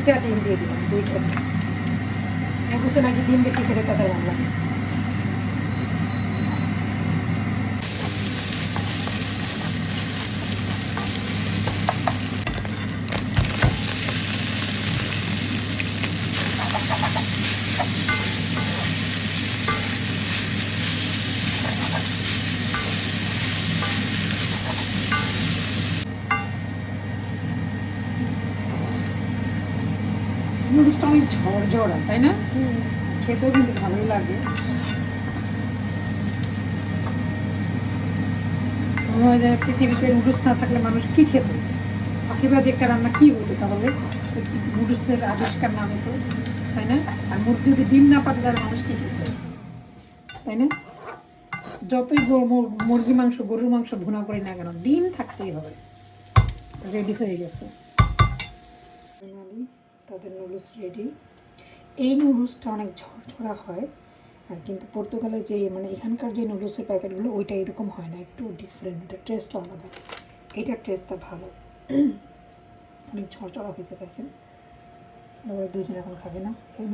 2টা ডিম দিয়ে দিলাম, 2টা। নুডলসে নাকি ডিম বেশি খেতে তাদের ভালো লাগে। নুডলসটা অনেক ঝরঝরা, তাই না? খেতেও কিন্তু ভালোই লাগে। পৃথিবীতে নুডলস না থাকলে মানুষ কি খেত? পাখিবাজি একটা রান্না কি হতো তাহলে? নুডলসের আবিষ্কার না হতো, তাই না? আর মুরগি যদি ডিম না পাতে তাহলে মানুষ কি খেত, তাই না? যতই মুরগি মাংস, গরুর মাংস ভুনা করি না কেন, ডিম থাকতেই হবে। রেডি হয়ে গেছে ফাইনালি তাদের নুডলস রেডি। এই নুডলসটা অনেক ঝরঝরা হয়, আর কিন্তু পর্তুগালে যে মানে এখানকার যে নুডলসের প্যাকেটগুলো ওইটা এরকম হয় না, একটু ডিফারেন্ট, এটা টেস্টও আলাদা। এইটার টেস্টটা ভালো, অনেক ঝরঝরা হয়েছে। দেখেন, এবার দুজন এখন খাবে না, কেন?